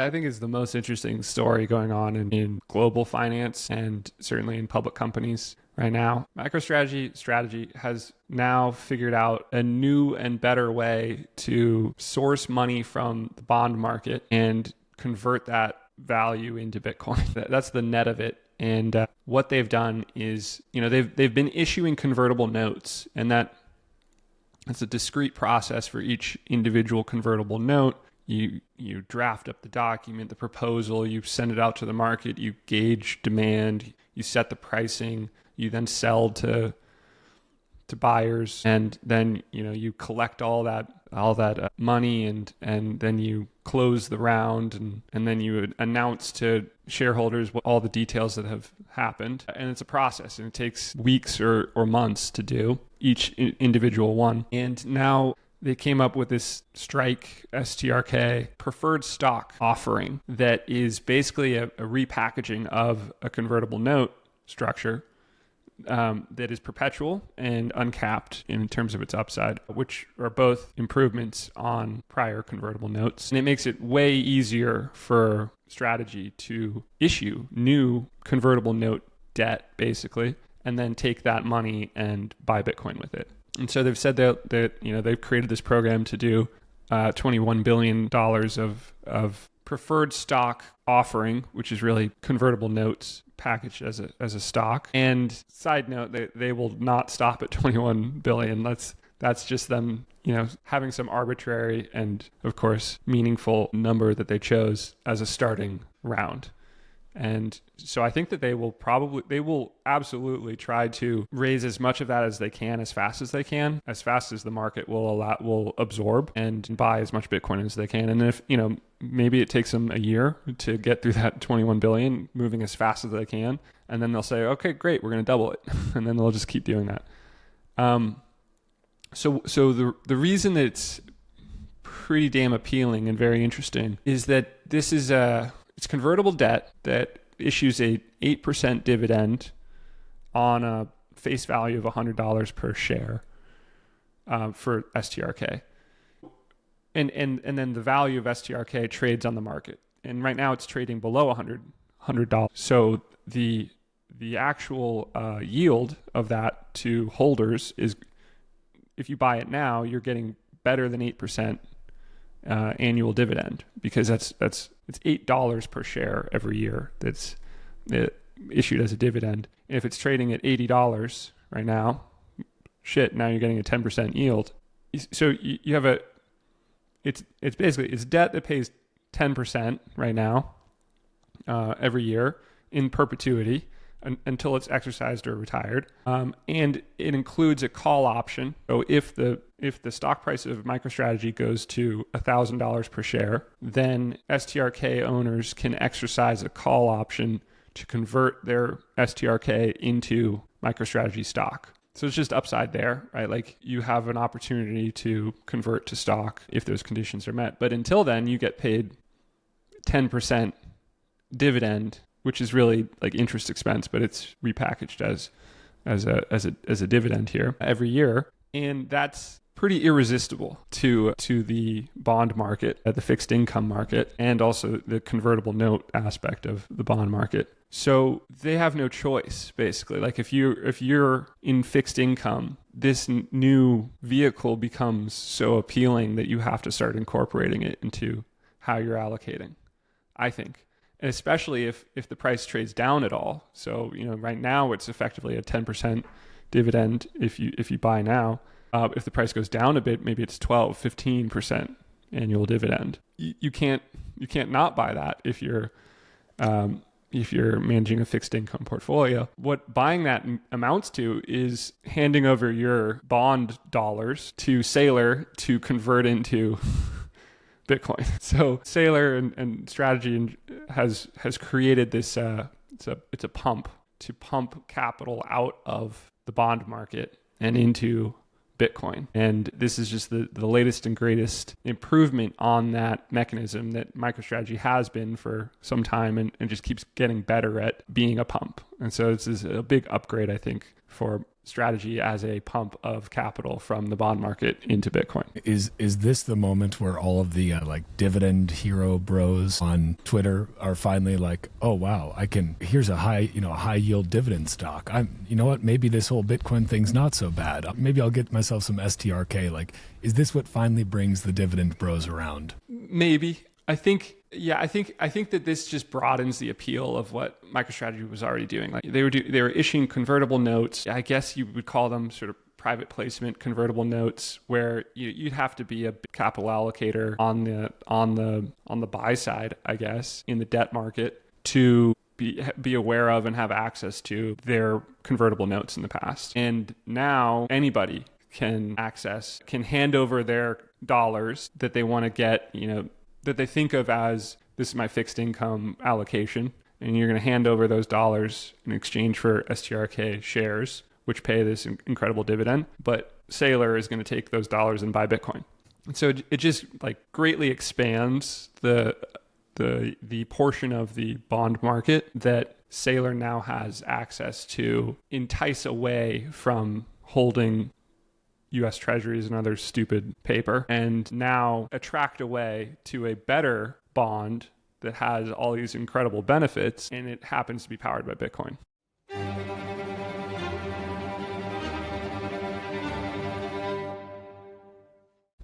I think is the most interesting story going on in global finance and certainly in public companies right now. MicroStrategy has now figured out a new and better way to source money from the bond market and convert that value into Bitcoin. That's the net of it. And what they've done is, they've been issuing convertible notes, and that's a discrete process for each individual convertible note. You draft up the document, the proposal, you send it out to the market, you gauge demand, you set the pricing, you then sell to buyers, and then you collect all that money, and then you close the round, and then you would announce to shareholders all the details that have happened. And it's a process, and it takes weeks or months to do each individual one. And now they came up with this Strike STRK preferred stock offering that is basically a repackaging of a convertible note structure that is perpetual and uncapped in terms of its upside, which are both improvements on prior convertible notes. And it makes it way easier for Strategy to issue new convertible note debt, basically, and then take that money and buy Bitcoin with it. And so they've said that they've created this program to do $21 billion of preferred stock offering, which is really convertible notes packaged as a stock. And side note, they will not stop at 21 billion. That's just them, having some arbitrary and, of course, meaningful number that they chose as a starting round. And so I think that they will absolutely try to raise as much of that as they can, as fast as they can, as fast as the market will absorb, and buy as much Bitcoin as they can. And if, maybe it takes them a year to get through that 21 billion, moving as fast as they can. And then they'll say, okay, great, we're going to double it. And then they'll just keep doing that. So the reason that it's pretty damn appealing and very interesting is that this is it's convertible debt that issues a 8% dividend on a face value of $100 per share for STRK. And then the value of STRK trades on the market. And right now it's trading below $100. So the actual yield of that to holders is, if you buy it now, you're getting better than 8% annual dividend, because it's $8 per share every year that's issued as a dividend. And if it's trading at $80 right now, now you're getting a 10% yield. So you have it's basically debt that pays 10% right now every year in perpetuity until it's exercised or retired. And it includes a call option. So if the stock price of MicroStrategy goes to $1,000 per share, then STRK owners can exercise a call option to convert their STRK into MicroStrategy stock. So it's just upside there, right? Like, you have an opportunity to convert to stock if those conditions are met. But until then, you get paid 10% dividend, which is really like interest expense, but it's repackaged as a dividend here every year. And that's pretty irresistible to the bond market, the fixed income market, and also the convertible note aspect of the bond market. So they have no choice, basically. Like, if you're in fixed income, this new vehicle becomes so appealing that you have to start incorporating it into how you're allocating, I think. And especially if the price trades down at all. So, right now it's effectively a 10% dividend if you buy now. If the price goes down a bit, maybe it's 12, 15% annual dividend. You can't not buy that if you're managing a fixed income portfolio. What buying that amounts to is handing over your bond dollars to Saylor to convert into Bitcoin. So Saylor and Strategy has created this. It's a pump to pump capital out of the bond market and into Bitcoin. And this is just the latest and greatest improvement on that mechanism that MicroStrategy has been for some time, and just keeps getting better at being a pump. And so this is a big upgrade, I think, for strategy as a pump of capital from the bond market into Bitcoin. Is this the moment where all of the like dividend hero bros on Twitter are finally like, oh wow, here's a high yield dividend stock. You know what, maybe this whole Bitcoin thing's not so bad. Maybe I'll get myself some STRK. Like, is this what finally brings the dividend bros around? Maybe. I think that this just broadens the appeal of what MicroStrategy was already doing. Like they were issuing convertible notes. I guess you would call them sort of private placement convertible notes, where you'd have to be a capital allocator on the buy side, I guess, in the debt market to be aware of and have access to their convertible notes in the past. And now anybody can hand over their dollars that they want to get, that they think of as, this is my fixed income allocation, and you're going to hand over those dollars in exchange for STRK shares, which pay this incredible dividend. But Saylor is going to take those dollars and buy Bitcoin. And so it just like greatly expands the portion of the bond market that Saylor now has access to, entice away from holding U.S. Treasuries and other stupid paper, and now attract away to a better bond that has all these incredible benefits, and it happens to be powered by Bitcoin.